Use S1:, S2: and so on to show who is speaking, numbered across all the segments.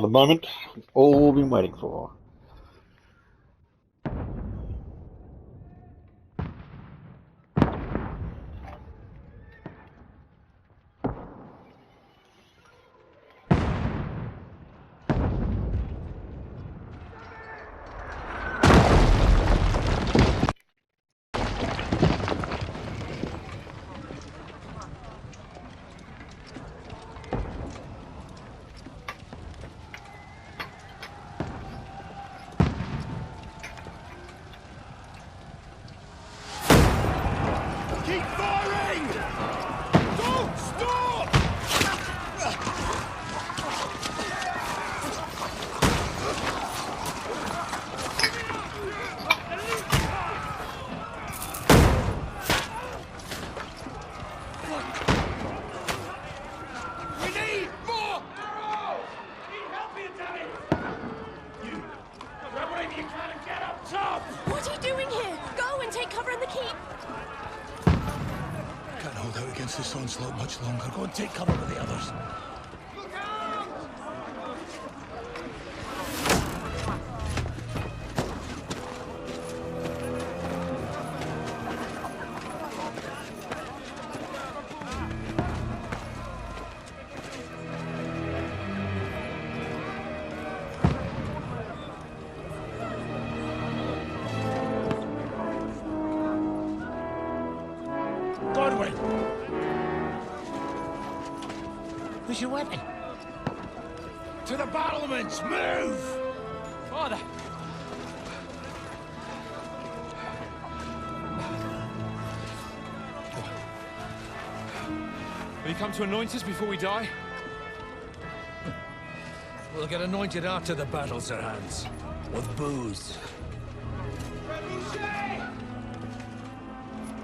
S1: the moment we've all been waiting for.
S2: Keep firing! Don't stop! We need more arrows! Need help here, Danny! You grab whatever you can and get up top!
S3: What are you doing here? Go and take cover in the keep.
S2: Can't hold out against this onslaught much longer. Go and take cover with the others. Look out! Godwin! Where's your weapon? To the battlements! Move! Father!
S4: Will you come to anoint us before we die?
S2: We'll get anointed after the battles are hands. With booze.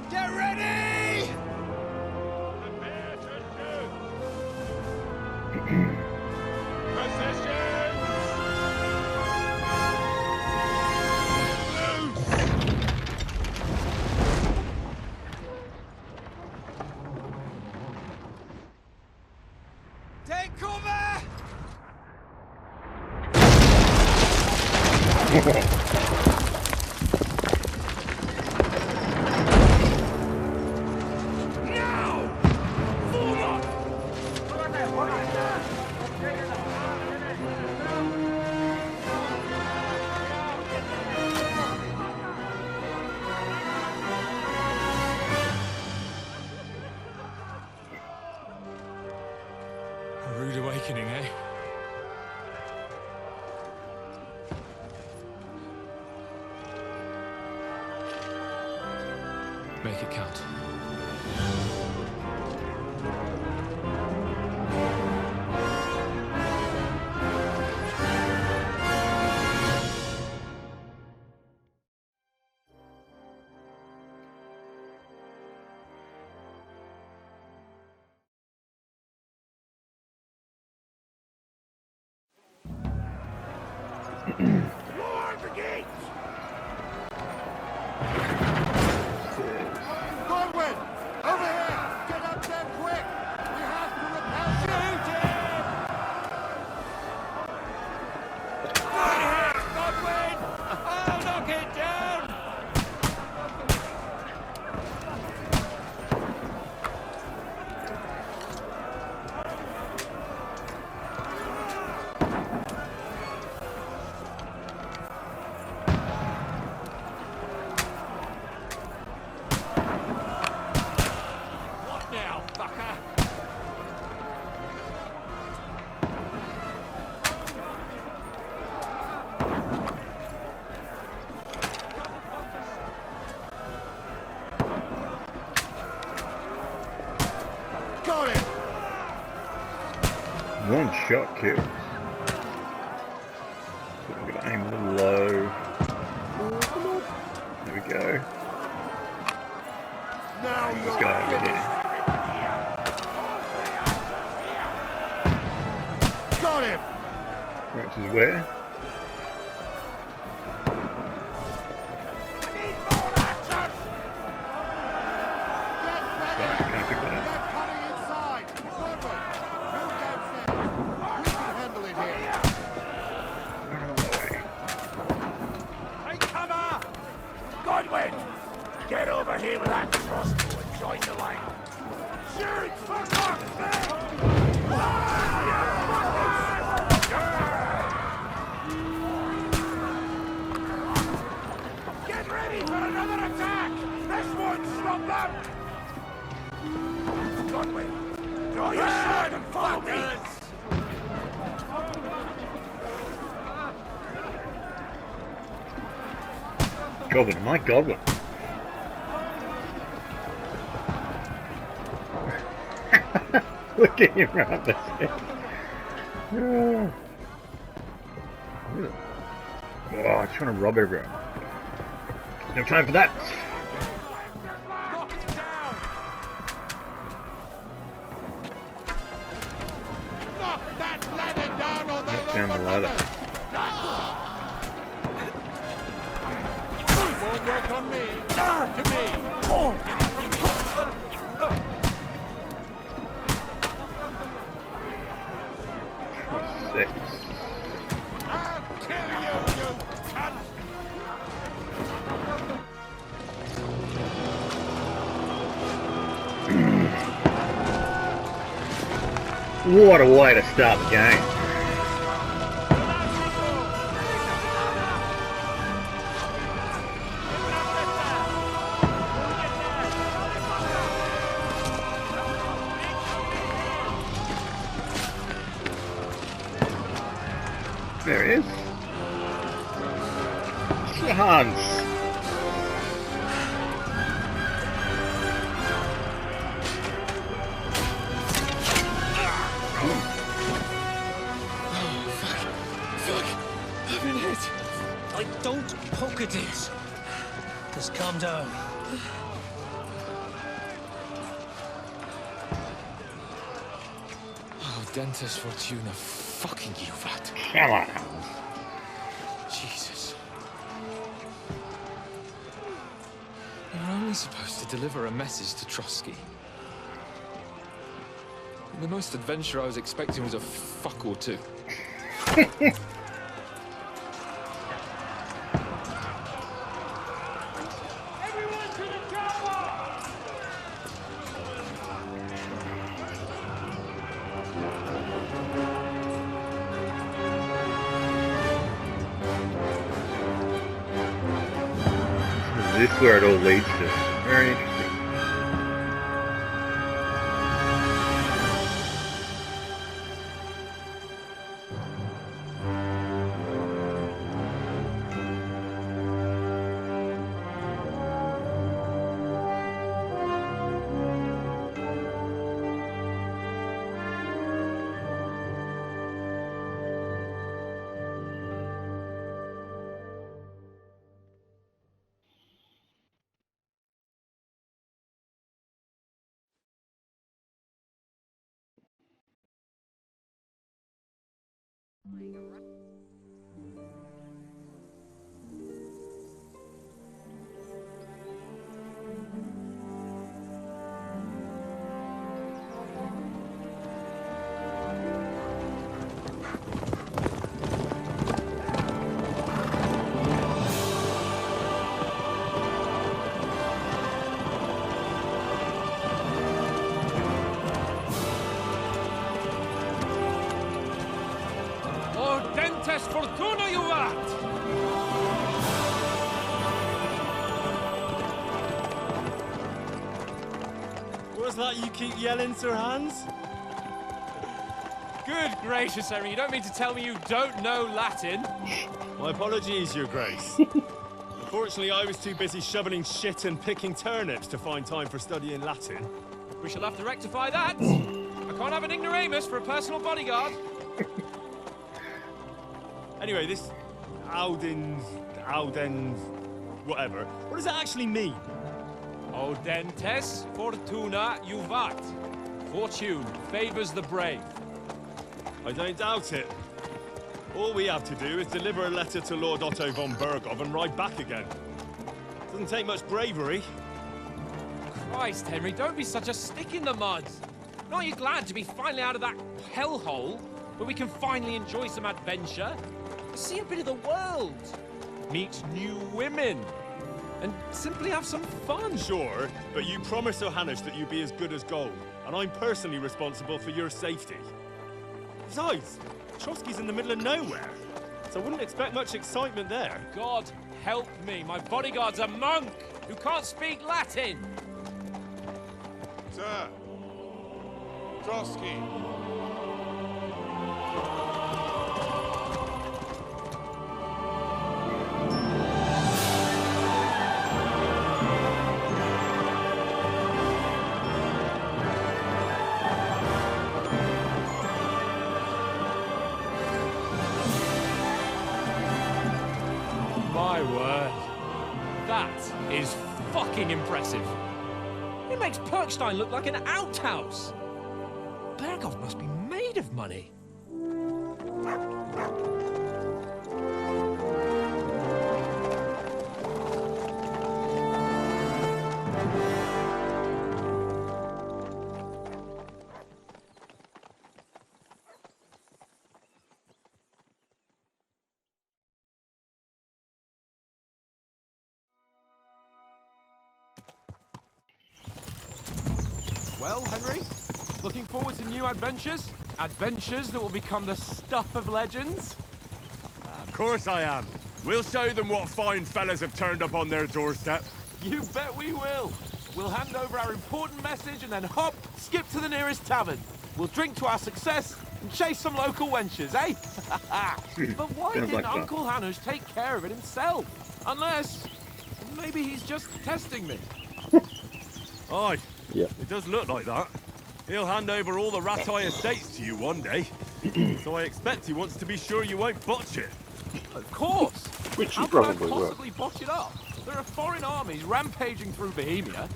S2: Get ready! Prepare to shoot! Positions! Loose! Take cover! Now! Form up!
S4: A rude awakening, eh? Make it count.
S2: Lower the gates! Godwin! Over here! Get up there quick! We have to repel Shoot him! Right here, Godwin! I'll knock it down! What now, fucker? Got it!
S1: One shot kills. I'm gonna aim a little low. There we go.
S2: Now
S1: This guy over here.
S2: Got him!
S1: Which is where?
S2: I need more action! Get ready!
S1: Can I pick that up?
S2: They're coming inside! Godwin, move downstairs. We can handle it here. here with that crossbow and join the line. Shoot! Fuck off! Get ready for another attack! This won't stop them! Godwin, draw your sword and follow me!
S1: Goblin, my goblin. Look at him around this thing. Oh, I'm trying to rob everyone. No time for that.
S2: Knock that ladder down or they'll
S1: Knock down the ladder.
S2: won't work on me. To me.
S1: Six.
S2: I'll kill you, you cunt!
S1: What a way to start the game. There he is. Hans.
S4: I've been hit.
S5: Don't poke at it. Just calm down.
S4: Oh, Dentes Fortuna, fucking you, that.
S1: Come on.
S4: Jesus. You're only supposed to deliver a message to Trotsky. The most adventure I was expecting was a fuck or two.
S2: Everyone to the chopper!
S1: This is where it all leads to. Very interesting.
S4: Dentes Fortuna, you rat!
S6: What's that you keep yelling, Sir Hans?
S4: Good gracious, Henry, you don't mean to tell me you don't know Latin?
S6: My apologies, Your Grace. Unfortunately, I was too busy shoveling shit and picking turnips to find time for studying Latin.
S4: We shall have to rectify that. I can't have an ignoramus for a personal bodyguard.
S6: Anyway, this Audens, whatever. What does that actually mean?
S4: Audentes Fortuna Juvat. Fortune favors the brave.
S6: I don't doubt it. All we have to do is deliver a letter to Lord Otto von Bergov and ride back again. Doesn't take much bravery.
S4: Christ, Henry, don't be such a stick in the mud. Aren't you glad to be finally out of that hellhole where we can finally enjoy some adventure? See a bit of the world. Meet new women. and simply have some fun.
S6: Sure, but you promised Johannes that you'd be as good as gold, and I'm personally responsible for your safety. Besides, Trotsky's in the middle of nowhere, so I wouldn't expect much excitement there.
S4: God help me, my bodyguard's a monk who can't speak Latin.
S2: Sir! Trotsky!
S4: My word. That is fucking impressive. It makes Perkstein look like an outhouse. Berghoff must be made of money. Well, Henry, looking forward to new adventures? Adventures that will become the stuff of legends?
S6: Of course I am. We'll show them what fine fellas have turned up on their doorstep.
S4: You bet we will. We'll hand over our important message and then hop, skip to the nearest tavern. We'll drink to our success and chase some local wenches, eh? But why
S1: Sounds
S4: didn't
S1: like fun.
S4: Uncle Hanush take care of it himself? Unless, maybe he's just testing me.
S6: Aye,
S1: Yeah.
S6: it does look like that. He'll hand over all the Ratai estates to you one day. So I expect he wants to be sure you won't botch it.
S4: Of course.
S1: Which
S4: How
S1: you
S4: could I
S1: probably will.
S4: possibly botch it up? There are foreign armies rampaging through Bohemia.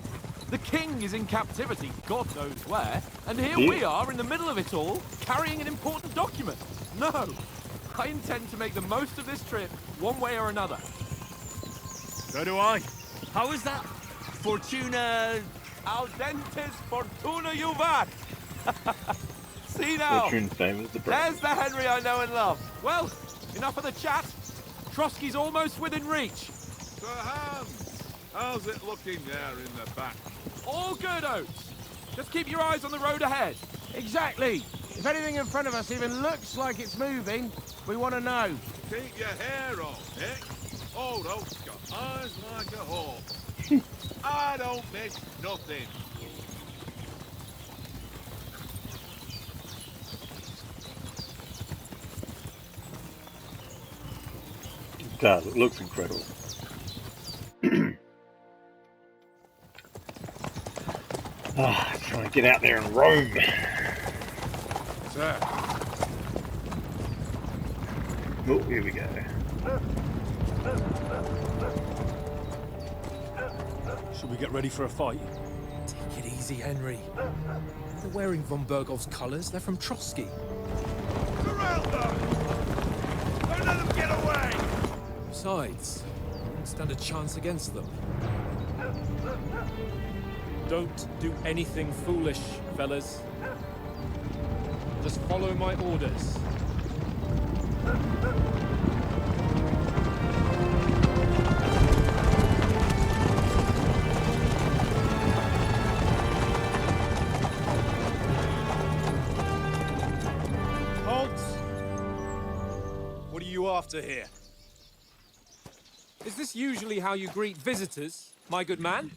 S4: The king is in captivity, God knows where. And here
S1: Yeah.
S4: we are in the middle of it all, carrying an important document. No, I intend to make the most of this trip, one way or another.
S6: So do I. How is that? Fortuna...
S4: Audentes fortuna juvat. See now,
S1: Fortune famous the brand.
S4: there's the Henry I know and love. Well, enough of the chat. Trotsky's almost within reach.
S2: Sir Hans! How's it looking there in the back?
S4: All good, Oates. Just keep your eyes on the road ahead.
S5: Exactly. If anything in front of us even looks like it's moving, we want to know.
S2: Keep your hair on, Nick. Old Oak's got eyes like a hawk. I don't miss nothing.
S1: It does. It looks incredible. Just trying to get out there and roam.
S2: Sir,
S1: Oh, here we go.
S6: Should we get ready for a fight?
S4: Take it easy, Henry. They're wearing von Bergoff's colours. They're from Trotsky.
S2: surround them! Don't let them get away!
S4: Besides, I won't stand a chance against them. Don't do anything foolish, fellas. Just follow my orders.
S6: Halt! What are you after here?
S4: Is this usually how you greet visitors, my good man?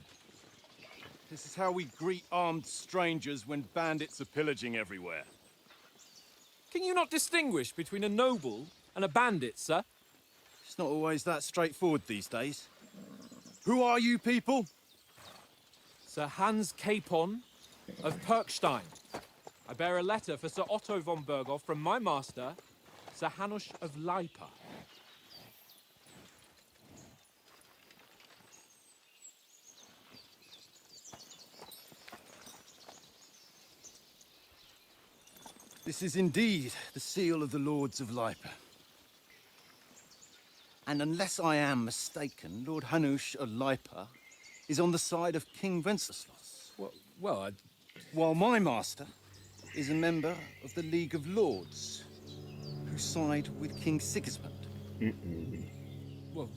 S6: This is how we greet armed strangers when bandits are pillaging everywhere.
S4: Can you not distinguish between a noble and a bandit, sir?
S6: It's not always that straightforward these days. Who are you people?
S4: Sir Hans Capon of Perkstein. I bear a letter for Sir Otto von Bergoff from my master, Sir Hanush of Lipa.
S7: This is indeed the seal of the Lords of Lipa. And unless I am mistaken, Lord Hanush of Lipa is on the side of King Wenceslas,
S4: Well,
S7: while my master is a member of the League of Lords, who side with King Sigismund.
S4: well,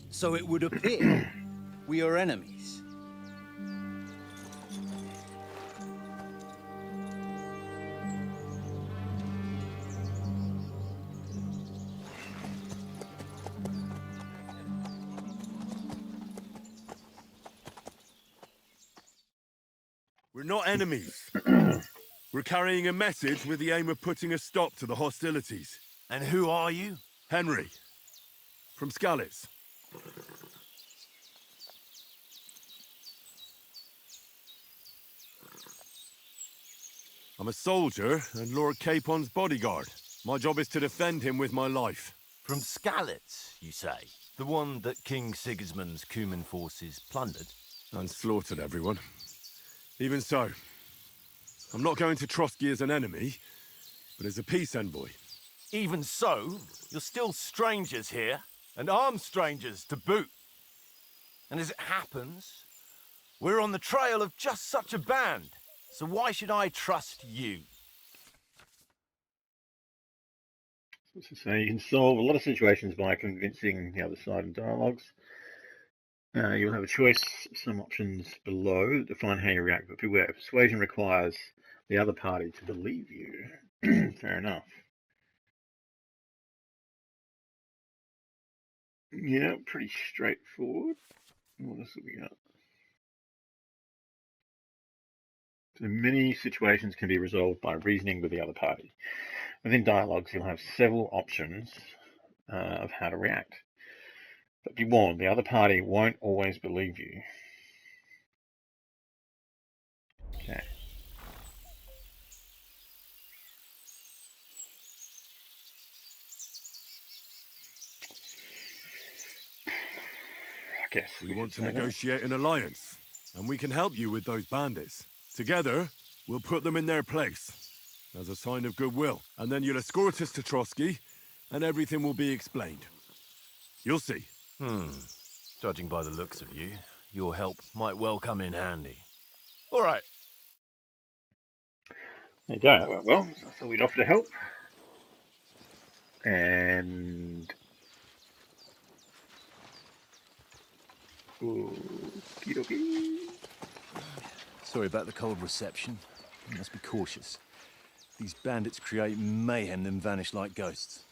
S7: So it would appear We are enemies.
S8: We're not enemies. We're carrying a message with the aim of putting a stop to the hostilities.
S2: And who are you?
S8: Henry, from Skalitz. I'm a soldier and Lord Capon's bodyguard. My job is to defend him with my life.
S2: From Skalitz, you say? The one that King Sigismund's Cuman forces plundered?
S8: And slaughtered everyone. Even so, I'm not going to Trotsky as an enemy, but as a peace envoy.
S2: Even so, you're still strangers here, and armed strangers to boot. And as it happens, we're on the trail of just such a band. So why should I trust you?
S1: So you can solve a lot of situations by convincing the other side in dialogues. You'll have a choice, some options below that define how you react, but beware, persuasion requires the other party to believe you. Fair enough. Yeah, pretty straightforward. What else have we got? So many situations can be resolved by reasoning with the other party. Within dialogues, you'll have several options of how to react. But be warned, the other party won't always believe you. Okay. I guess
S8: We want to negotiate an alliance, and we can help you with those bandits. Together, we'll put them in their place, as a sign of goodwill. And then you'll escort us to Trotsky, and everything will be explained. You'll see.
S2: Judging by the looks of you, your help might well come in handy. All right.
S1: There you go. That went well. I thought we'd offer to help. And okie dokie.
S9: Sorry about the cold reception. You must be cautious. These bandits create mayhem, then vanish like ghosts.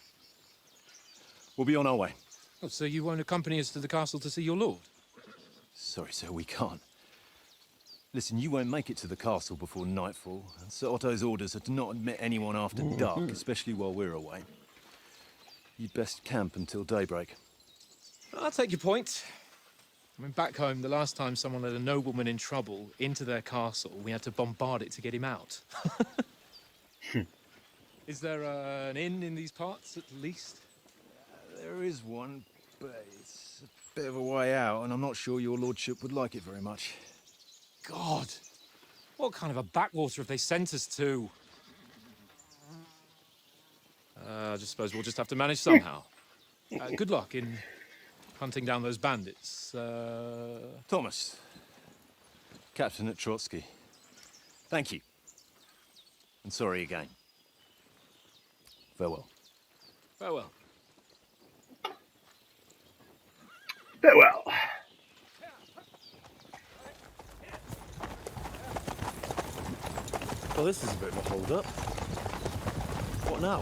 S9: We'll be on our way.
S4: Oh, so you won't accompany us to the castle to see your lord?
S9: Sorry, sir, we can't. Listen, you won't make it to the castle before nightfall, and Sir Otto's orders are to not admit anyone after dark, especially while we're away. You'd best camp until daybreak.
S4: I'll take your point. I mean, back home, the last time someone let a nobleman in trouble into their castle, we had to bombard it to get him out. Is there an inn in these parts, at least?
S9: There is one, but it's a bit of a way out, and I'm not sure your lordship would like it very much.
S4: God! What kind of a backwater have they sent us to? I just suppose we'll just have to manage somehow. Good luck in hunting down those bandits.
S9: Thomas, captain at Trotsky. Thank you. And sorry again. Farewell.
S4: Farewell.
S1: Farewell.
S9: Well, this is a bit of a hold-up. What now?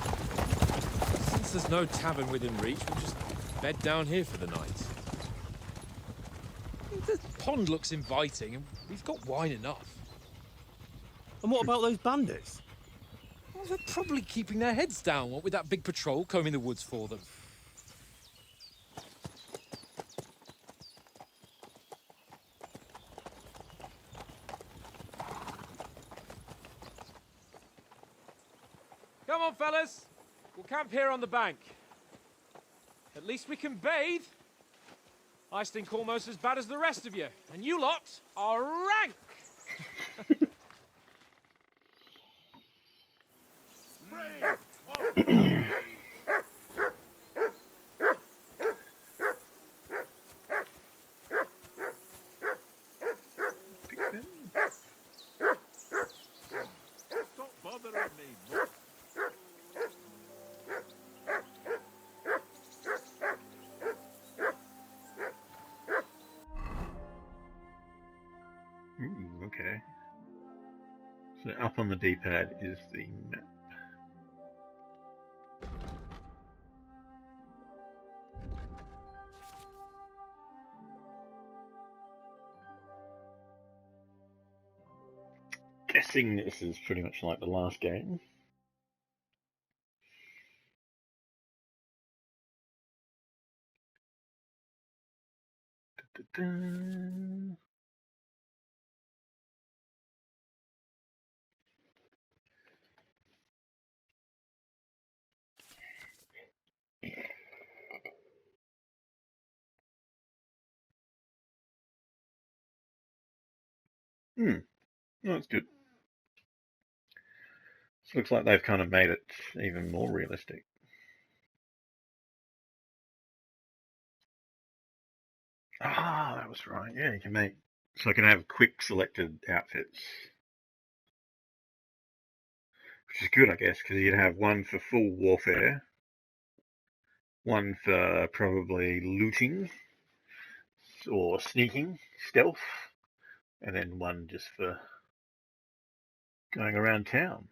S4: Since there's no tavern within reach, we'll just bed down here for the night. The pond looks inviting, and we've got wine enough.
S9: And what about those bandits?
S4: Well, they're probably keeping their heads down, what with that big patrol combing the woods for them. Come on, fellas. We'll camp here on the bank. At least we can bathe. I stink almost as bad as the rest of you, and you lot are rank.
S8: Stop bothering me.
S1: Okay. So up on the D-pad is the map. Guessing this is pretty much like the last game. Da-da-da. Oh, that's good. This looks like they've kind of made it even more realistic. Ah, that was right. Yeah, you can make... So I can have quick selected outfits. Which is good, I guess, because you'd have one for full warfare, one for probably looting or sneaking, stealth, and then one just for going around town.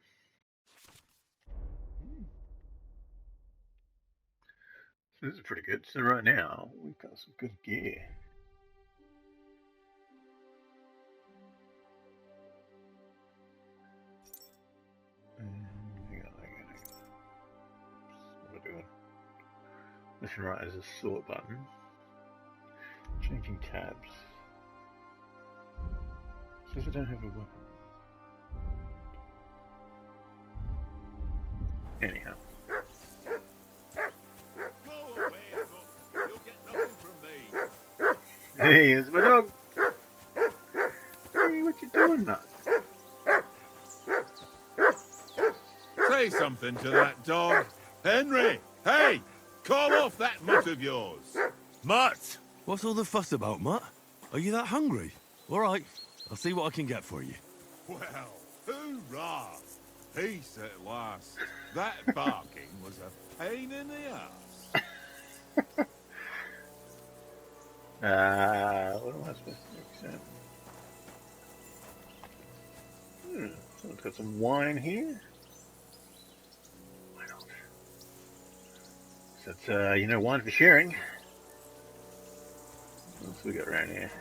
S1: So this is pretty good. So right now, we've got some good gear. Hang on. What am I doing? Left and right is a sort button. Changing tabs. Says I don't have a weapon. Anyhow. Hey, it's my dog. Hey, what you doing, Nut?
S10: Say something to that dog. Henry, hey, call off that mutt of yours.
S8: Mutt! What's all the fuss about, Mutt? Are you that hungry? All right, I'll see what I can get for you.
S10: Well, hoorah! Peace at last. That barking was a pain in the ass.
S1: What am I supposed to accept? Someone's got some wine here. Why not? So it's, wine for sharing. What else we got around here?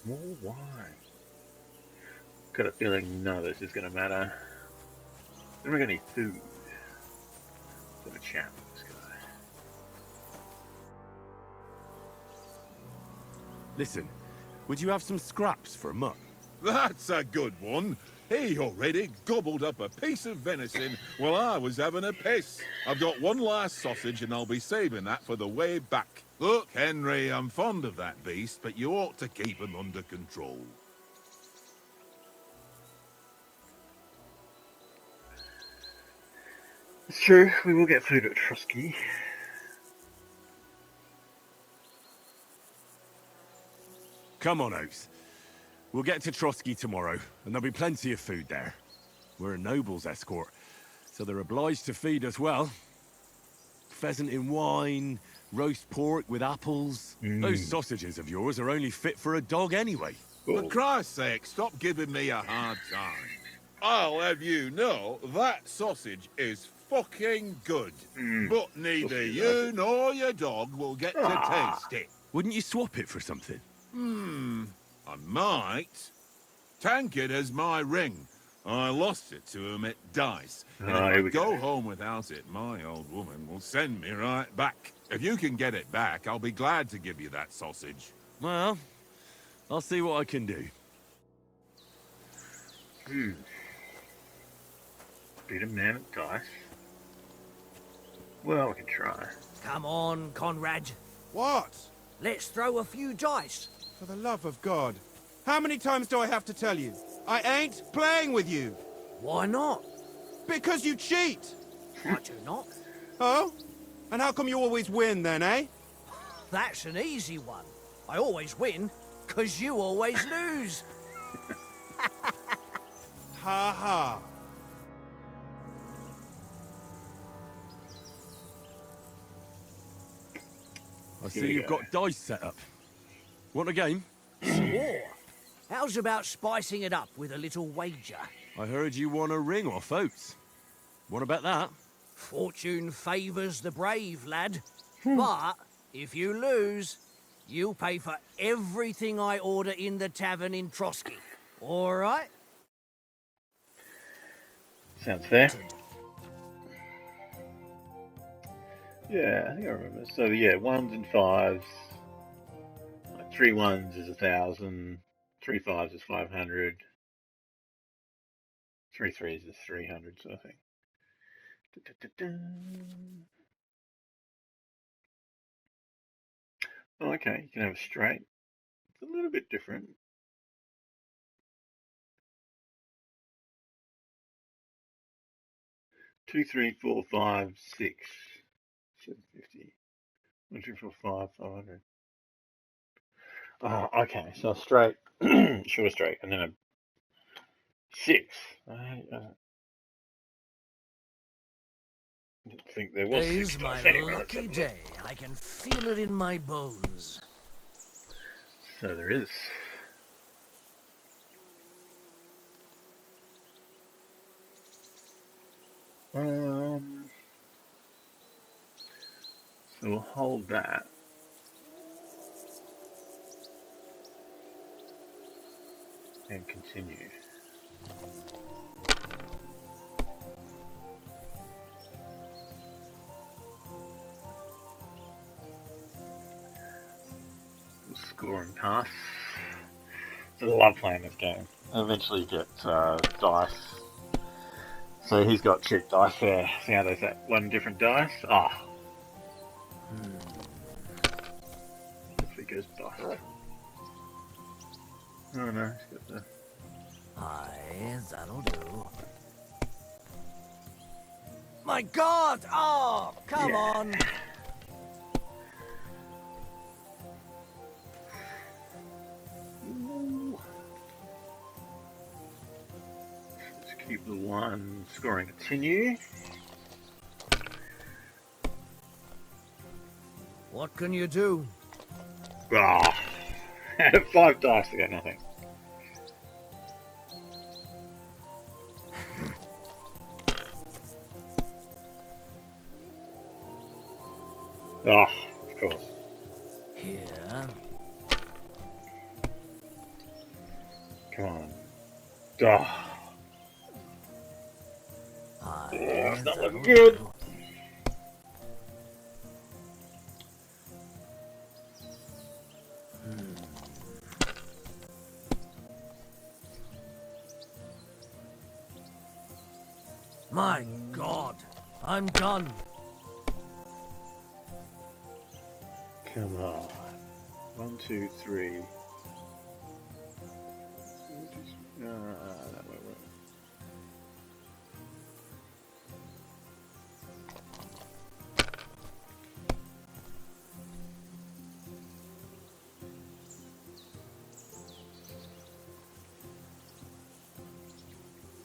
S1: More wine. Got a feeling none of this is going to matter. Then we're going to need food. Let's have a chat with this guy.
S8: Listen, would you have some scraps for a Mutt?
S10: That's a good one. He already gobbled up a piece of venison while I was having a piss. I've got one last sausage and I'll be saving that for the way back. Look, Henry, I'm fond of that beast, but you ought to keep him under control.
S1: It's true, we will get food at Trusky.
S8: Come on, Oates. We'll get to Trotsky tomorrow, and there'll be plenty of food there. We're a noble's escort, so they're obliged to feed us well. Pheasant in wine, roast pork with apples. Those sausages of yours are only fit for a dog anyway.
S10: For Christ's sake, stop giving me a hard time. I'll have you know that sausage is fucking good. But neither you nor your dog will get to taste it.
S8: Wouldn't you swap it for something?
S10: I might. Tankard has my ring. I lost it to him at dice. And if I go home without it, my old woman will send me right back. If you can get it back, I'll be glad to give you that sausage.
S8: Well, I'll see what I can do.
S1: Beat a man at dice. Well, we can try.
S11: Come on, Conrad.
S5: What?
S11: Let's throw a few dice.
S5: For the love of God. How many times do I have to tell you? I ain't playing with you.
S11: Why not?
S5: Because you cheat.
S11: I do not.
S5: Oh? And how come you always win then, eh?
S11: That's an easy one. I always win, 'cause you always lose.
S5: Ha ha.
S8: I see you've got dice set up. Want a game?
S11: Sure. How's about spicing it up with a little wager?
S8: I heard you won a ring off Oates. Want to bet that?
S11: Fortune favours the brave, lad. But if you lose, you'll pay for everything I order in the tavern in Trotsky. All right?
S1: Sounds fair. Yeah, I think I remember. So yeah, 1s and 5s. Like 3 1s is 1,000. 3 5s is 500. 3 3s is 300 sort of thing. Oh, okay, you can have a straight. It's a little bit different. Two, three, four, five, 6, 750. 1, 2, 4, 5, 500. Oh, okay, so a straight, short straight, and then a 6. I didn't think there was 6
S11: Today's my
S1: anyway.
S11: lucky day. I can feel it in my bones.
S1: So there is. So we'll hold that. And continue. We'll score and pass. So I love playing this game. I eventually get dice. So he's got cheap dice there. See how there's that one different dice? Ah. Hopefully it goes bust. Oh no, he's got the...
S11: Aye, that'll do. My God! Oh, come on!
S1: Let's keep the 1, scoring continue.
S11: What can you do?
S1: Ah, 5 dice to get nothing. Ah, of course.
S11: Here.
S1: Come on. Ah. It's not looking good.
S11: My God, I'm done.
S1: Come on. 1, 2, 3. That won't work.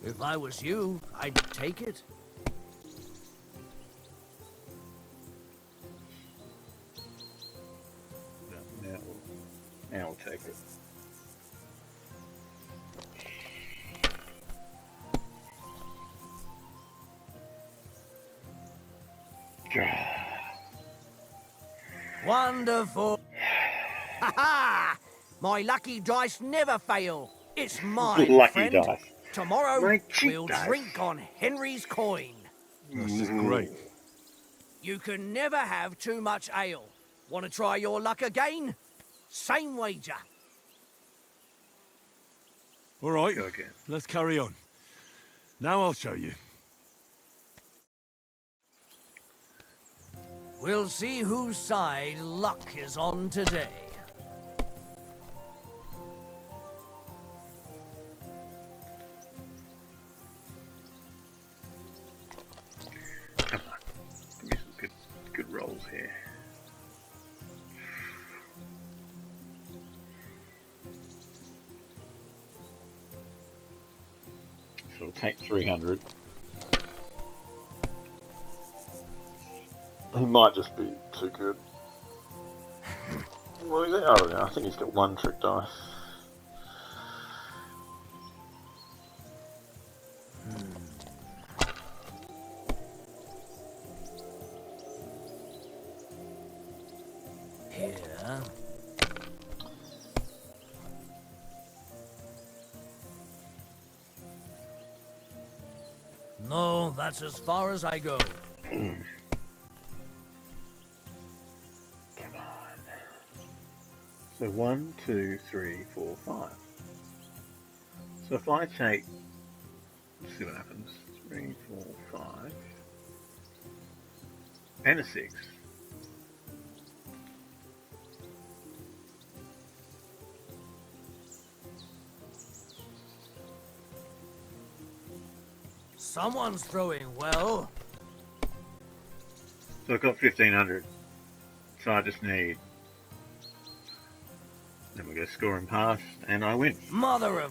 S11: If I was you, I'd take it.
S1: Now we'll take it.
S11: Wonderful. Ha ha! My lucky dice never fail. It's mine,
S1: Lucky
S11: friend.
S1: dice.
S11: Tomorrow,
S1: My cheap
S11: we'll
S1: dice.
S11: drink on Henry's coin.
S8: That's just great.
S11: You can never have too much ale. Want to try your luck again? Same wager.
S8: All right,
S1: Go again.
S8: let's carry on. Now I'll show you.
S11: We'll see whose side luck is on today.
S1: Come on. Give me some good rolls here. So we'll take 300. He might just be too good. What is it? I don't know. I think he's got one trick dice.
S11: Here. No, that's as far as I go.
S1: Come on. So 1, 2, 3, 4, 5. So if I take, let's see what happens. 3, 4, 5, and a 6.
S11: Someone's throwing well.
S1: So I've got 1500. So I just need. Then we go score and pass, and I win.
S11: Mother of...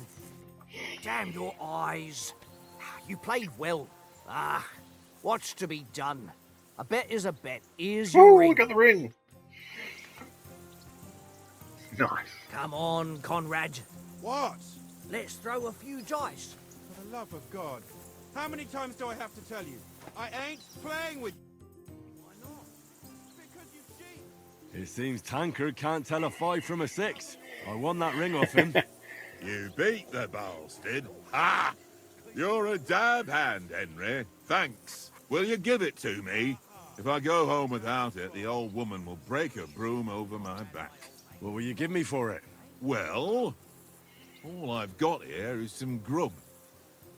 S11: Damn your eyes. You played well. Ah, what's to be done? A bet is a bet. Here's your ring.
S1: We got the ring. Nice.
S11: Come on, Conrad.
S5: What?
S11: Let's throw a few dice.
S5: For the love of God. How many times do I have to tell you? I ain't playing with you. Why not? Because you cheat.
S8: It seems Tankard can't tell a 5 from a 6. I won that ring off him.
S10: You beat the bastard. Ah! You're a dab hand, Henry. Thanks. Will you give it to me? If I go home without it, the old woman will break a broom over my back.
S8: What will you give me for it?
S10: Well, all I've got here is some grub.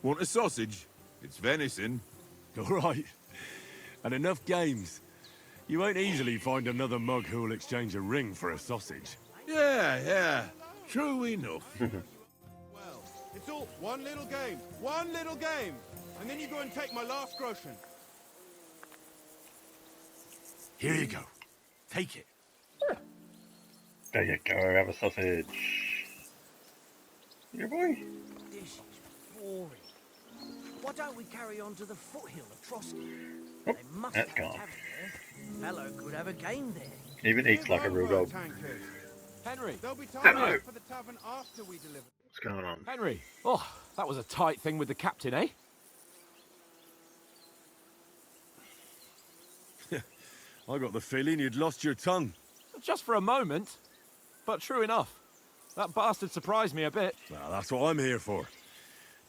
S10: Want a sausage? It's venison.
S8: All right. And enough games. You won't easily find another mug who'll exchange a ring for a sausage.
S10: Yeah. True enough.
S5: Well, it's all one little game. One little game. And then you go and take my last groschen.
S8: Here you go. Take it.
S1: There you go, have a sausage. Yeah, boy.
S11: This is boring. Why don't we carry on to the foothill of Trotsky?
S1: Oh,
S11: They must
S1: that's
S11: have a
S1: gone.
S11: tavern there. Fellow could have a game there.
S1: Even eats like a real dog.
S4: Henry.
S5: There'll be time
S1: Hello.
S5: enough for the tavern after we deliver.
S1: What's going on?
S4: Henry. Oh, that was a tight thing with the captain, eh?
S8: I got the feeling you'd lost your tongue.
S4: Just for a moment. But true enough. That bastard surprised me a bit.
S8: Well, that's what I'm here for.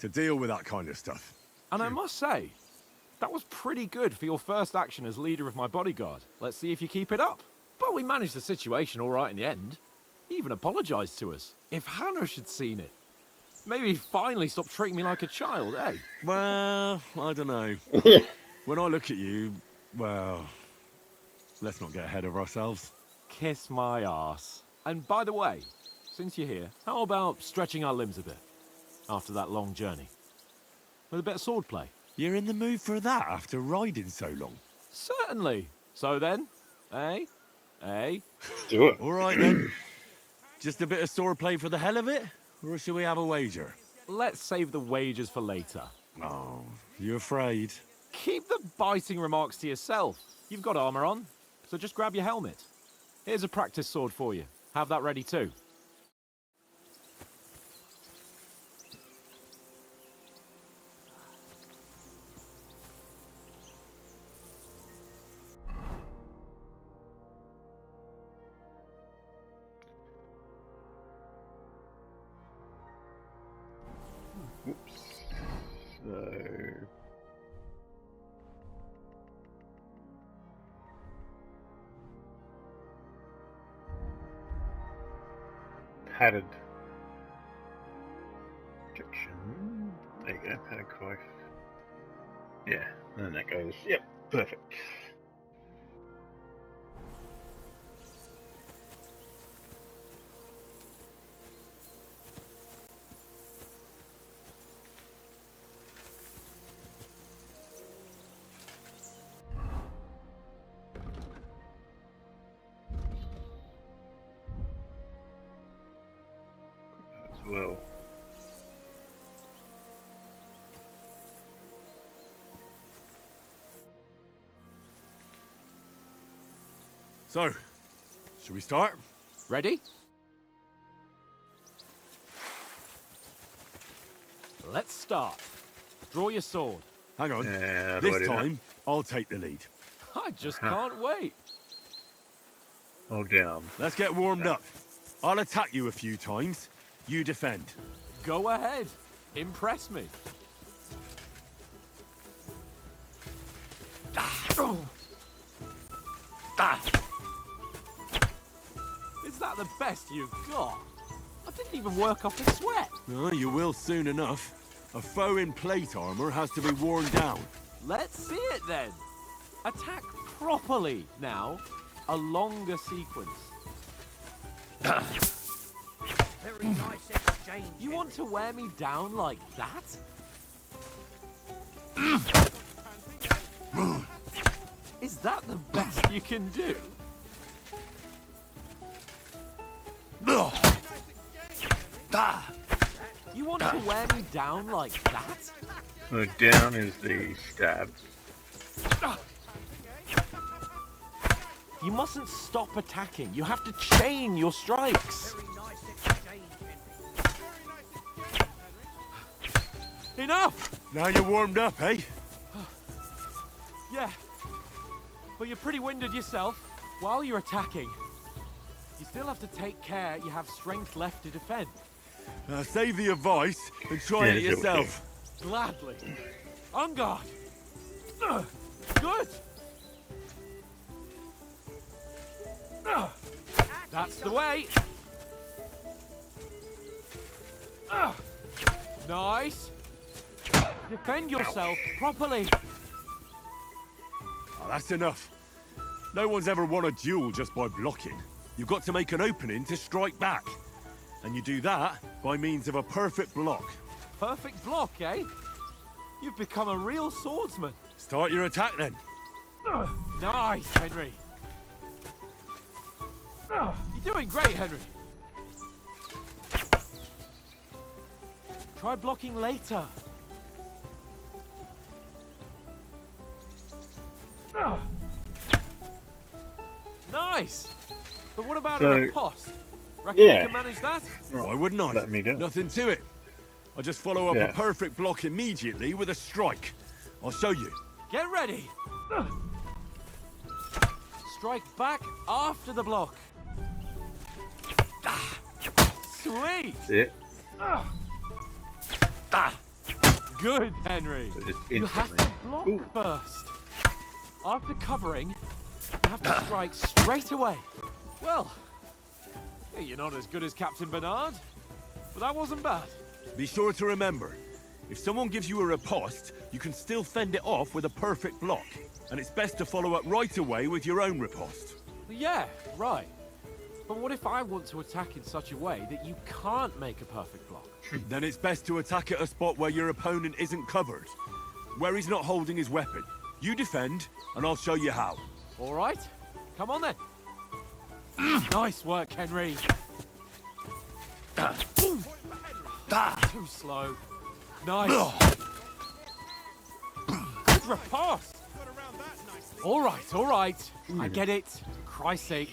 S8: To deal with that kind of stuff.
S4: And I must say, that was pretty good for your first action as leader of my bodyguard. Let's see if you keep it up. But we managed the situation all right in the end. He even apologized to us. If Hanush had seen it, maybe he'd finally stop treating me like a child, eh?
S8: Well, I don't know. When I look at you, well, let's not get ahead of ourselves.
S4: Kiss my arse. And by the way, since you're here, how about stretching our limbs a bit after that long journey? With a bit of swordplay.
S8: You're in the mood for that after riding so long?
S4: Certainly. So then, eh?
S1: Do it.
S8: All right then. Just a bit of swordplay for the hell of it? Or shall we have a wager?
S4: Let's save the wagers for later.
S8: Oh, you afraid?
S4: Keep the biting remarks to yourself. You've got armor on, so just grab your helmet. Here's a practice sword for you. Have that ready too.
S1: Oops. So. Padded protection. There you go, padded coif. Yeah, and then that goes. Yep, perfect. As well.
S8: So, should we start?
S4: Ready? Let's start. Draw your sword.
S8: Hang on.
S1: Yeah,
S8: This time, I'll take the lead.
S4: I just can't wait.
S1: Hold down.
S8: Let's get warmed up. I'll attack you a few times. You defend.
S4: Go ahead. Impress me. Is that the best you've got? I didn't even work off a sweat.
S8: Oh, you will soon enough. A foe in plate armor has to be worn down.
S4: Let's see it then. Attack properly now. A longer sequence.
S11: Very nice exchange.
S4: You want to wear me down like that? Is that the best you can do? You want to wear me down like that?
S1: So down is the stab.
S4: You mustn't stop attacking. You have to chain your strikes.
S11: Very nice exchange, Henry.
S4: Enough!
S8: Now you're warmed up, eh?
S4: Yeah. But you're pretty winded yourself. While you're attacking, you still have to take care you have strength left to defend.
S8: Save the advice and try it yourself.
S4: Gladly. On guard. Good. That's the way. Nice. Defend yourself properly.
S8: Oh, that's enough. No one's ever won a duel just by blocking. You've got to make an opening to strike back. And you do that by means of a perfect block.
S4: Perfect block, eh? You've become a real swordsman.
S8: Start your attack then.
S4: Nice, Henry. You're doing great, Henry. Try blocking later. Nice. But what about a riposte? Reckon you can manage that?
S8: Why wouldn't I?
S1: Let me do.
S8: Nothing to it. I just follow up a perfect block immediately with a strike. I'll show you.
S4: Get ready. Strike back after the block. Sweet.
S1: That's it.
S4: Good, Henry. You have to block
S1: Ooh.
S4: first. After covering, you have to strike straight away. Well, you're not as good as Captain Bernard, but that wasn't bad.
S8: Be sure to remember, if someone gives you a riposte, you can still fend it off with a perfect block. And it's best to follow up right away with your own riposte.
S4: Yeah, right. But what if I want to attack in such a way that you can't make a perfect block?
S8: Then it's best to attack at a spot where your opponent isn't covered, where he's not holding his weapon. You defend, and I'll show you how.
S4: All right, come on then. Nice work, Henry. Too slow. Nice. Good riposte. All right. I get it. Christ's sake.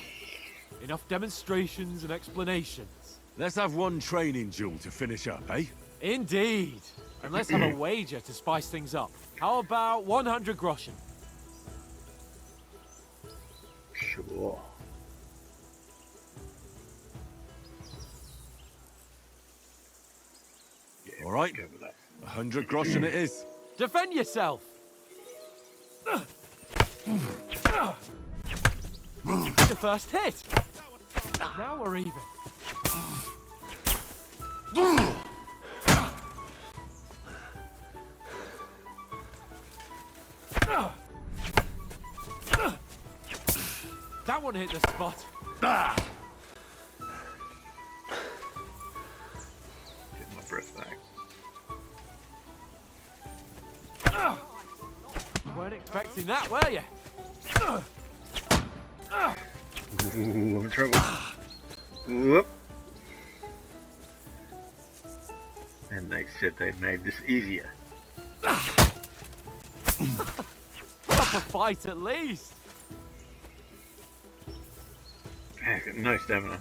S4: Enough demonstrations and explanations.
S8: Let's have one training duel to finish up, eh?
S4: Indeed. And let's have a wager to spice things up. How about 100 groschen?
S1: Sure.
S8: All right. 100 groschen it is.
S4: Defend yourself. The first hit. Now we're even. That one hit the spot.
S1: Get my breath back.
S4: Weren't expecting that, were you?
S1: Ooh, I'm in trouble. Whoop. And they said they made this easier.
S4: Put up a fight at least.
S1: I've got no stamina.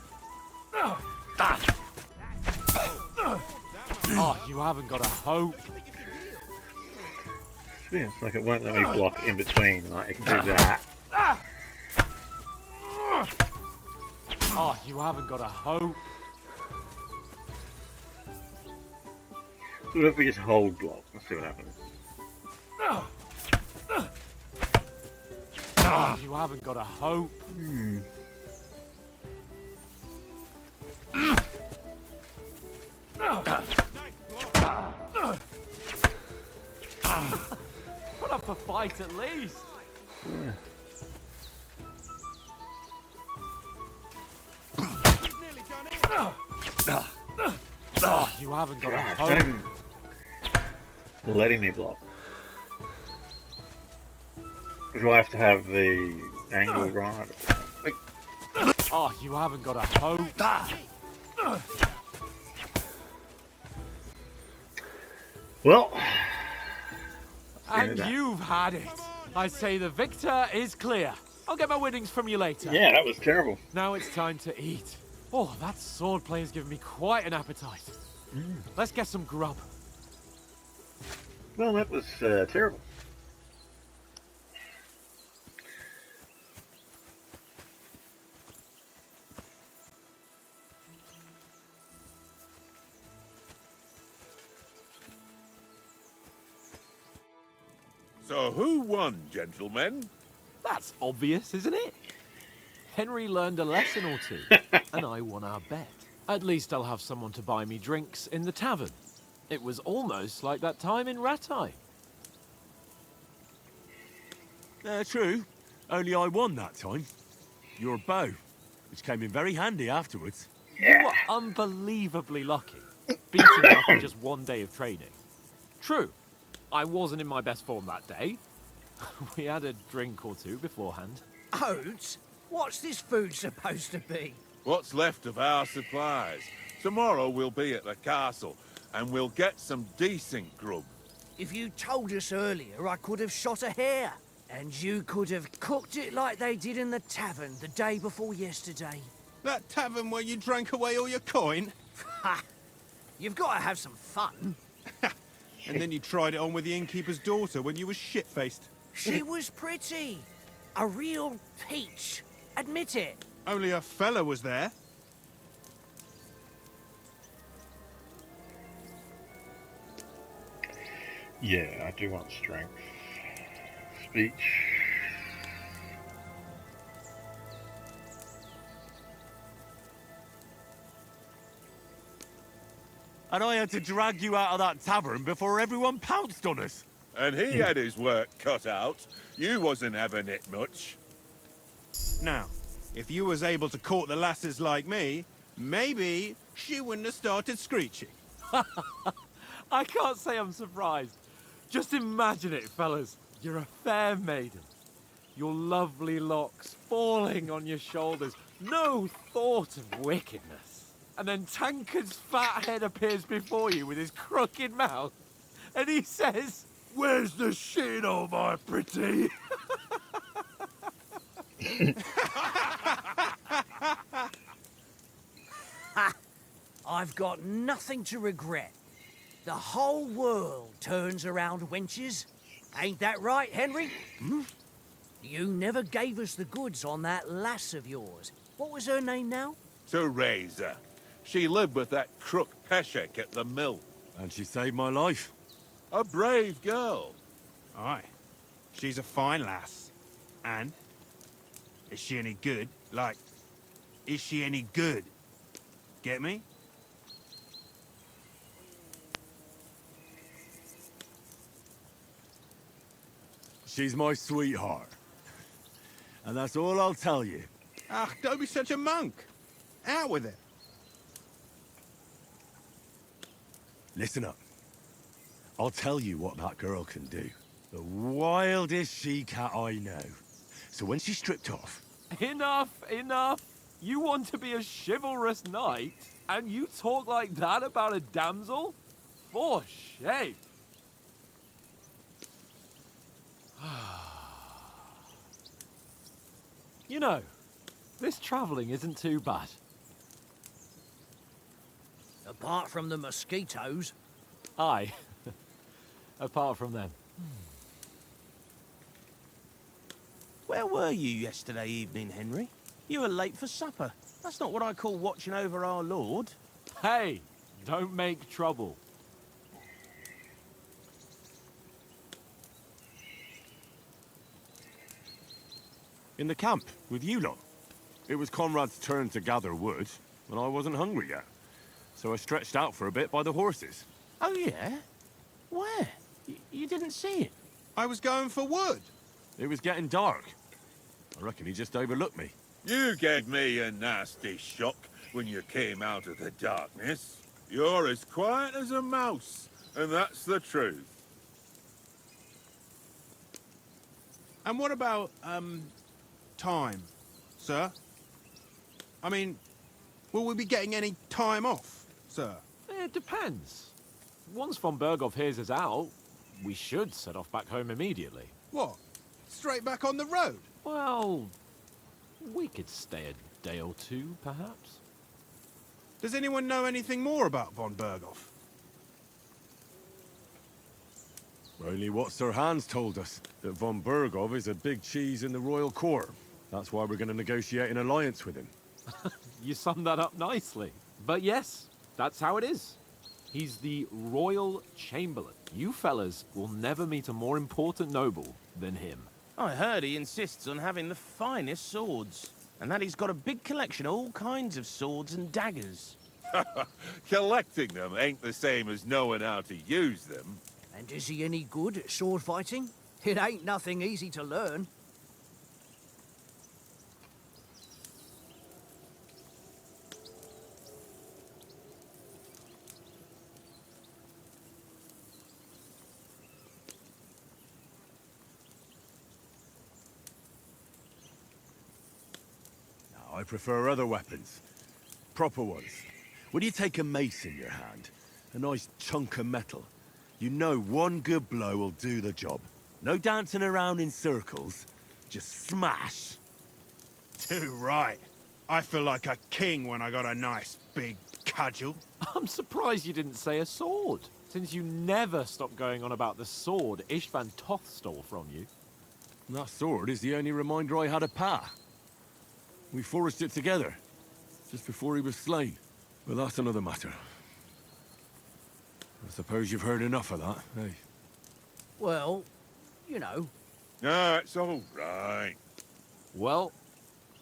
S4: Oh, you haven't got a hope.
S1: Yeah, it's like it won't let me block in between. Like it can do that.
S4: Oh, you haven't got a hope.
S1: So what if we just hold block? Let's see what happens.
S4: Oh, you haven't got a hope. Put up a fight at least.
S1: Yeah.
S4: Oh, you haven't got a
S1: God,
S4: hope.
S1: don't even letting me block. Do I have to have the angle right?
S4: Oh, you haven't got a hope.
S1: Well,
S4: And you've had it. I say the victor is clear. I'll get my winnings from you later.
S1: yeah, that was terrible.
S4: Now it's time to eat. Oh, that swordplay has given me quite an appetite. Let's get some grub.
S1: Well, that was terrible.
S10: So who won, gentlemen?
S4: That's obvious, isn't it? Henry learned a lesson or two, and I won our bet. At least I'll have someone to buy me drinks in the tavern. It was almost like that time in Rattay.
S8: True. Only I won that time. Your bow, which came in very handy afterwards.
S4: You were unbelievably lucky, beating me after just one day of training. True, I wasn't in my best form that day. We had a drink or two beforehand.
S11: Oats? What's this food supposed to be?
S10: What's left of our supplies. Tomorrow we'll be at the castle, and we'll get some decent grub.
S11: If you told us earlier, I could have shot a hare. And you could have cooked it like they did in the tavern the day before yesterday.
S5: That tavern where you drank away all your coin?
S11: Ha! You've got to have some fun.
S5: And then you tried it on with the innkeeper's daughter when you were shit-faced.
S11: She was pretty. A real peach. Admit it.
S5: Only a fella was there.
S1: Yeah, I do want strength. Speech.
S8: And I had to drag you out of that tavern before everyone pounced on us.
S10: And he had his work cut out. You wasn't having it much.
S5: Now, if you was able to court the lasses like me, maybe she wouldn't have started screeching.
S4: I can't say I'm surprised. Just imagine it, fellas. You're a fair maiden. Your lovely locks falling on your shoulders. No thought of wickedness. And then Tankard's fat head appears before you with his crooked mouth. And he says, "Where's the shit, oh my pretty?"
S11: I've got nothing to regret. The whole world turns around wenches. Ain't that right, Henry? You never gave us the goods on that lass of yours. What was her name now?
S10: Teresa. She lived with that crook Peshek at the mill.
S8: And she saved my life.
S10: A brave girl.
S5: Aye. She's a fine lass. And? Is she any good? Like, is she any good? Get me?
S8: She's my sweetheart. And that's all I'll tell you.
S5: Ah, don't be such a monk. Out with it.
S8: Listen up. I'll tell you what that girl can do. The wildest she-cat I know. So when she's stripped off...
S4: Enough, enough. You want to be a chivalrous knight, and you talk like that about a damsel? For shame. You know, this travelling isn't too bad.
S11: Apart from the mosquitoes.
S4: Aye. Apart from them.
S12: Where were you yesterday evening, Henry? You were late for supper. That's not what I call watching over our Lord.
S4: Hey, don't make trouble.
S8: In the camp, with you lot. It was Conrad's turn to gather wood, and I wasn't hungry yet. So I stretched out for a bit by the horses.
S12: Oh, yeah? Where? You didn't see it?
S5: I was going for wood.
S8: It was getting dark. I reckon he just overlooked me.
S10: You gave me a nasty shock when you came out of the darkness. You're as quiet as a mouse, and that's the truth.
S5: And what about, time, sir? I mean, will we be getting any time off, sir?
S4: It depends. Once von Berghoff hears us out, we should set off back home immediately.
S5: What? Straight back on the road?
S4: Well, we could stay a day or two, perhaps.
S5: Does anyone know anything more about von Berghoff?
S8: Only what Sir Hans told us, that von Berghoff is a big cheese in the royal court. That's why we're going to negotiate an alliance with him.
S4: You summed that up nicely. But yes, that's how it is. He's the Royal Chamberlain. You fellas will never meet a more important noble than him.
S12: I heard he insists on having the finest swords, and that he's got a big collection of all kinds of swords and daggers.
S10: Collecting them ain't the same as knowing how to use them.
S11: And is he any good at sword fighting? It ain't nothing easy to learn.
S8: I prefer other weapons. Proper ones. When you take a mace in your hand, a nice chunk of metal, you know one good blow will do the job. No dancing around in circles, just smash.
S5: Too right. I feel like a king when I got a nice big cudgel.
S4: I'm surprised you didn't say a sword, since you never stop going on about the sword Ishvan Toth stole from you.
S8: That sword is the only reminder I had of Pa. We forged it together, just before he was slain. But that's another matter. I suppose you've heard enough of that, eh?
S11: Well, you know.
S10: No, it's all right.
S4: Well,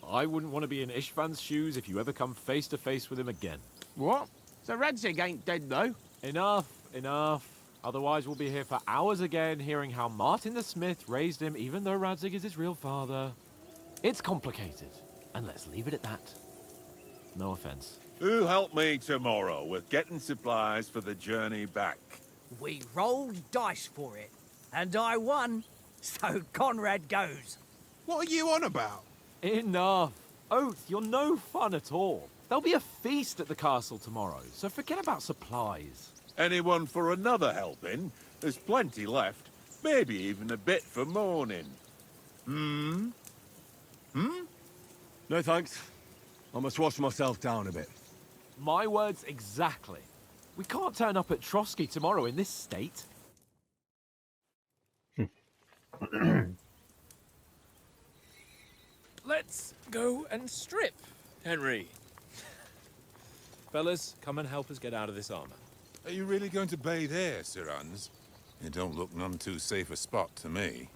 S4: I wouldn't want to be in Ishvan's shoes if you ever come face to face with him again.
S12: What? So Radzig ain't dead, though?
S4: Enough, enough. Otherwise we'll be here for hours again hearing how Martin the Smith raised him even though Radzig is his real father. It's complicated. And let's leave it at that. No offense.
S10: Who'll help me tomorrow with getting supplies for the journey back?
S11: We rolled dice for it, and I won, so Conrad goes.
S5: What are you on about?
S4: Enough. Oath, you're no fun at all. There'll be a feast at the castle tomorrow, so forget about supplies.
S10: Anyone for another helping? There's plenty left. Maybe even a bit for morning. Hmm?
S8: No thanks. I must wash myself down a bit.
S4: My words exactly. We can't turn up at Trotsky tomorrow in this state.
S13: Let's go and strip, Henry. Fellas, come and help us get out of this armor.
S10: Are you really going to bathe here, Sir Hans? It don't look none too safe a spot to me.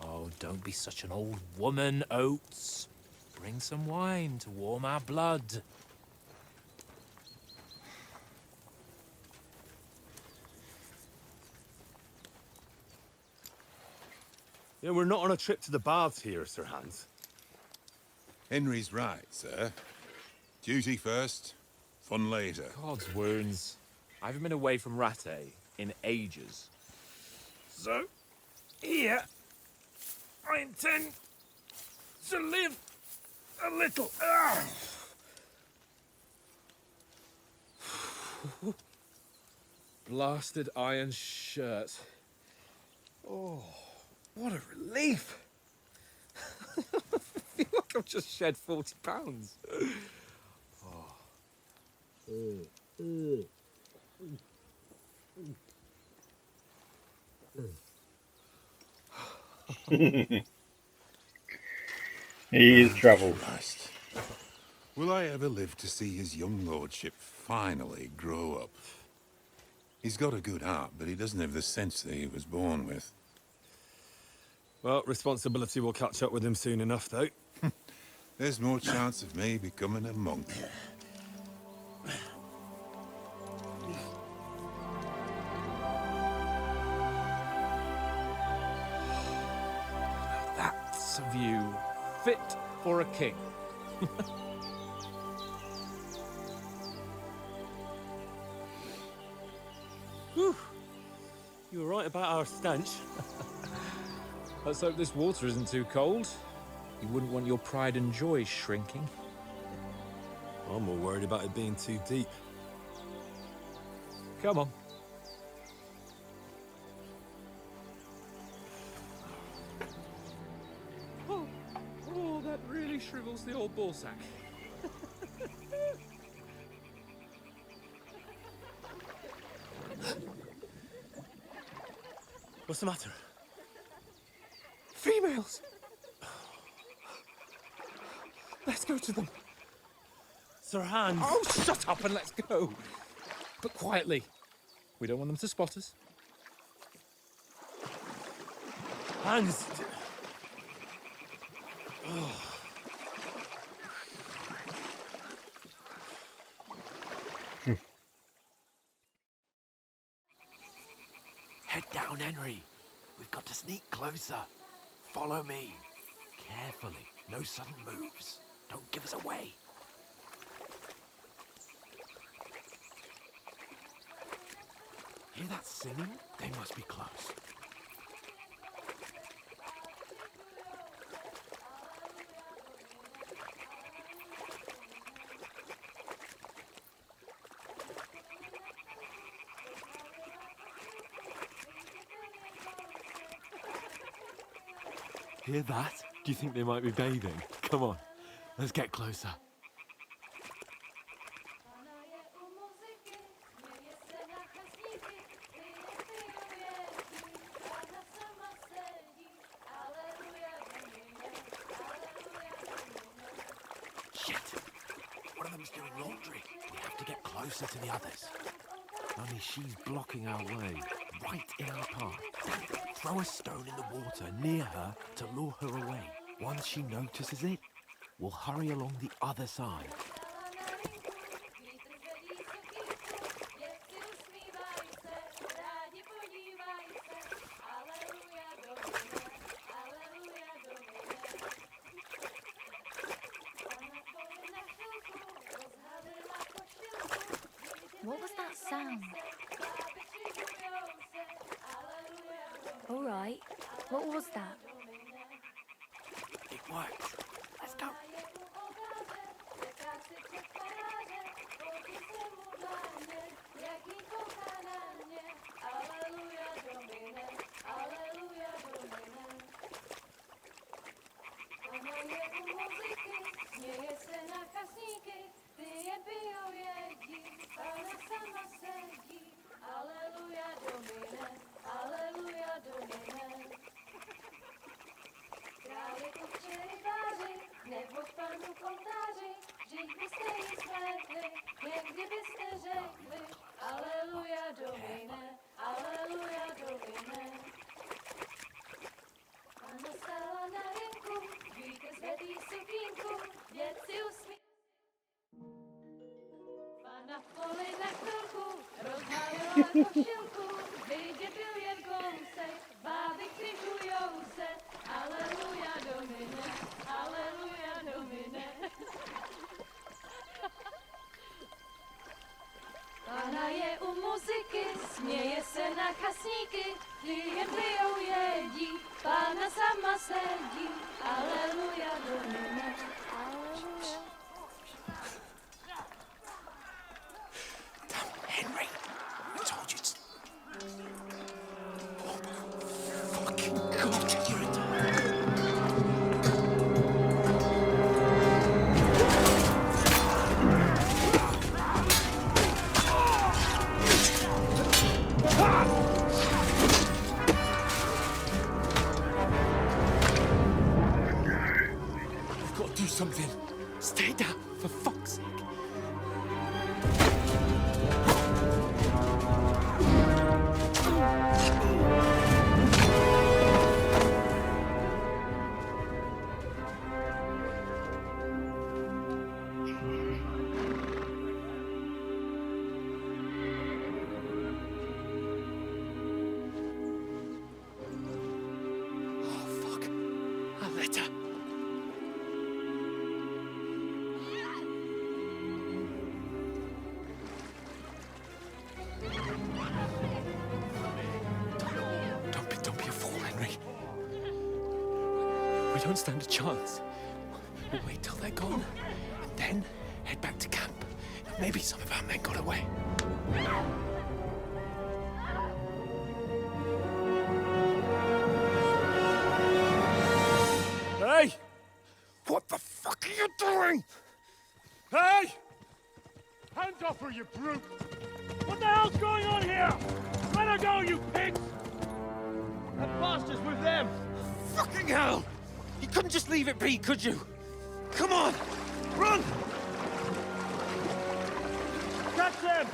S13: Oh, don't be such an old woman, Oates. Bring some wine to warm our blood.
S8: Yeah, we're not on a trip to the baths here, Sir Hans.
S10: Henry's right, sir. Duty first, fun later.
S13: God's wounds. I haven't been away from Rattay in ages. So, here, I intend to live a little. Blasted iron shirt. Oh, what a relief. I feel like I've just shed 40 pounds.
S1: He's troubled.
S10: Christ. Will I ever live to see his young lordship finally grow up? He's got a good heart, but he doesn't have the sense that he was born with.
S8: Well, responsibility will catch up with him soon enough, though.
S10: There's more chance of me becoming a monk.
S13: That's a view fit for a king.
S4: Whew. You were right about our stench. Let's hope this water isn't too cold. You wouldn't want your pride and joy shrinking.
S8: I'm more worried about it being too deep.
S4: Come on. Oh, that really shrivels the old ball sack.
S8: What's the matter?
S4: Females! Let's go to them.
S8: Sir Hans!
S4: Oh, shut up and let's go. But quietly. We don't want them to spot us.
S8: Hans!
S2: Head down, Henry. We've got to sneak closer. Follow me. Carefully. No sudden moves. Don't give us away. Hear that singing? They must be close. Hear that? Do you think they might be bathing? Come on, let's get closer. Shit! One of them's doing laundry. We have to get closer to the others. Only she's blocking our way, right in our path. Throw a stone in the water near her to lure her away. Once she notices it, we'll hurry along the other side.
S3: What was that sound? All right. What was that?
S2: It works. Let's go.
S3: Pána je u muziky, směje se na chasníky, ty je pijou, jedí, Pána sama sedí, aleluja, domine, aleluja.
S2: Henry, I told you to...
S4: do something. Stay down, for fuck's sake. We don't stand a chance. We'll wait till they're gone, and then head back to camp. Maybe some of our men got away.
S8: Hey! What the fuck are you doing? Hey! Hands off her, you brute!
S14: What the hell's going on here? Let her go, you pigs! That bastard's with them!
S4: Fucking hell! You couldn't just leave it be, could you? Come on! Run!
S14: Catch them!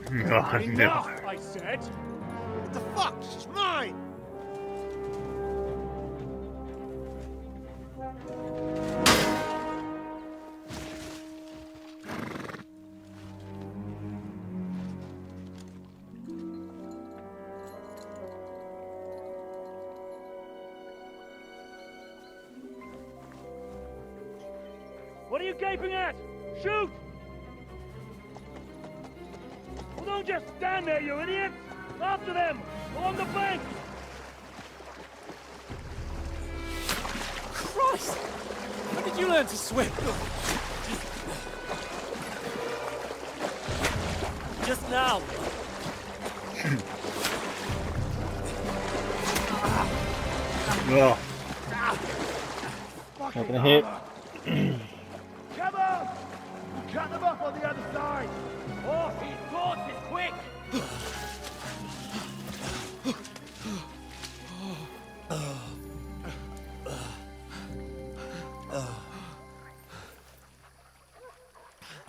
S1: Oh,
S14: Enough,
S1: no.
S14: I said!
S5: What the fuck? She's mine!
S14: What are you gaping at? Shoot! Well, don't just stand there, you idiots! After them! Along the bank!
S4: Christ! When did you learn to swim?
S14: Just now!
S1: Oh. Not gonna hit.
S14: Come on! We'll cut them off on the other side! Oh, he's caught it quick!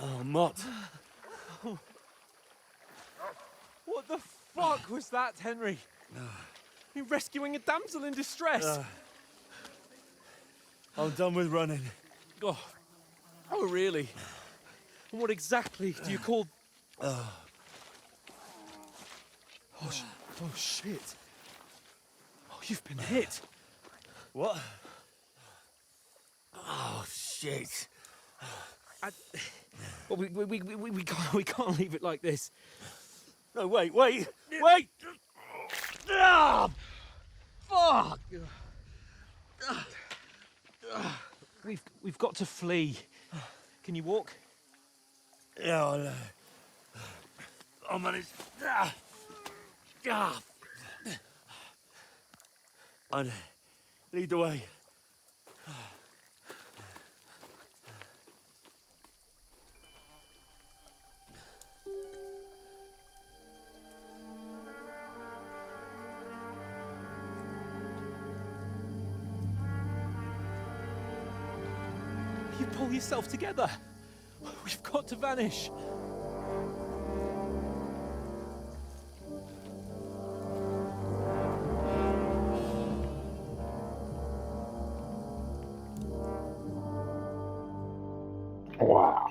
S4: Oh, Mott. What the fuck was that, Henry? You rescuing a damsel in distress?
S5: I'm done with running.
S4: Oh, really? And what exactly do you call... Oh, shit. Oh, you've been hit.
S5: What?
S4: Oh, shit. Well, we can't leave it like this.
S5: No, wait! Ah! Fuck!
S4: We've got to flee. Can you walk?
S5: Yeah, I'll manage. And lead the way.
S4: You pull yourself together. We've got to vanish.
S1: Wow.